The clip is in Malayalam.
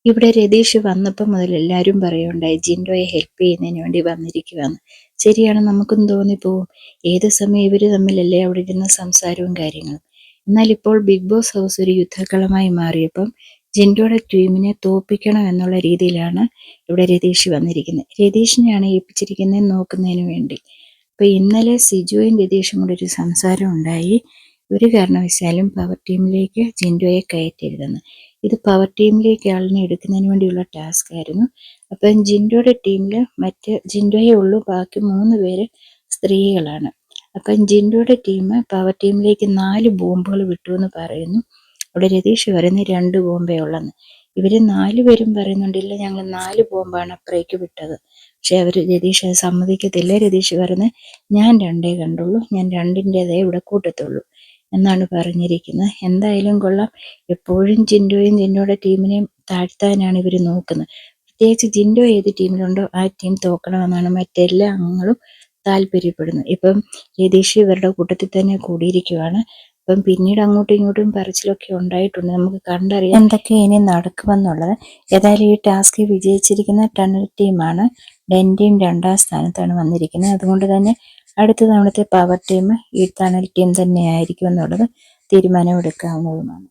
ഇവിടെ രതീഷ് വന്നപ്പോൾ മുതൽ എല്ലാവരും പറയുണ്ടായി ജിൻഡോയെ ഹെൽപ്പ് ചെയ്യുന്നതിന് വേണ്ടി വന്നിരിക്കുവാന്ന്. ശരിയാണ്, നമുക്കും തോന്നിപ്പോവും ഏത് സമയം ഇവർ തമ്മിലല്ലേ അവിടെ ഇരുന്ന സംസാരവും കാര്യങ്ങളും. എന്നാൽ ഇപ്പോൾ ബിഗ് ബോസ് ഹൗസ് ഒരു യുദ്ധക്കളമായി മാറിയപ്പം ജിൻഡോയുടെ ടീമിനെ തോൽപ്പിക്കണം എന്നുള്ള രീതിയിലാണ് ഇവിടെ രതീഷ് വന്നിരിക്കുന്നത്. രതീഷിനെയാണ് ഏൽപ്പിച്ചിരിക്കുന്നത് നോക്കുന്നതിന് വേണ്ടി. അപ്പോൾ ഇന്നലെ സിജുവും രതീഷും കൂടെ ഒരു സംസാരം ഉണ്ടായി. ഒരു കാരണവശാലും പവർ ടീമിലേക്ക് ജിൻഡോയെ കയറ്റരുതെന്ന്. ഇത് പവർ ടീമിലേക്ക് ആളിനെ എടുക്കുന്നതിന് വേണ്ടിയുള്ള ടാസ്ക് ആയിരുന്നു. അപ്പം ജിൻഡോയുടെ ടീമിൽ ജിൻഡോയേ ഉള്ളൂ, ബാക്കി 3 പേര് സ്ത്രീകളാണ്. അപ്പം ജിൻഡോയുടെ ടീം പവർ ടീമിലേക്ക് 4 ബോംബുകൾ വിട്ടു എന്ന് പറയുന്നു. അവിടെ രതീഷ് പറയുന്നത് 2 ബോംബേ ഉള്ളെന്ന്. ഇവർ 4 പേരും പറയുന്നുണ്ടില്ല, ഞങ്ങൾ 4 ബോംബാണ് അപ്പുറേക്ക് വിട്ടത്. പക്ഷെ രതീഷ് അത് സമ്മതിക്കത്തില്ല. രതീഷ് പറയുന്നത് ഞാൻ 2 കണ്ടുള്ളൂ, ഞാൻ 2ൻ്റെതേ ഇവിടെ കൂട്ടത്തുള്ളൂ എന്നാണ് പറഞ്ഞിരിക്കുന്നത്. എന്തായാലും കൊള്ളാം. എപ്പോഴും ജിൻഡോയുടെ ടീമിനെയും താഴ്ത്താനാണ് ഇവർ നോക്കുന്നത്. പ്രത്യേകിച്ച് ജിൻഡോ ഏത് ടീമിലുണ്ടോ ആ ടീം തോക്കണമെന്നാണ് മറ്റെല്ലാ അംഗങ്ങളും താല്പര്യപ്പെടുന്നത്. ഇപ്പം രതീഷ് ഇവരുടെ കൂട്ടത്തിൽ തന്നെ കൂടിയിരിക്കുവാണ്. അപ്പം പിന്നീട് അങ്ങോട്ടും ഇങ്ങോട്ടും പറച്ചിലൊക്കെ ഉണ്ടായിട്ടുണ്ട്. നമുക്ക് കണ്ടറിയാം എന്തൊക്കെ ഇനി നടക്കുമെന്നുള്ളത്. ഏതായാലും ഈ ടാസ്ക് വിജയിച്ചിരിക്കുന്ന ടണൽ ടീമാണ്. ഡെൻറ്റീം 2ാം സ്ഥാനത്താണ് വന്നിരിക്കുന്നത്. അതുകൊണ്ട് തന്നെ അടുത്ത തവണത്തെ പവർ ടീം ഈ ടണൽ ടീം തന്നെയായിരിക്കും എന്നുള്ളത് തീരുമാനമെടുക്കാവുന്നതുമാണ്.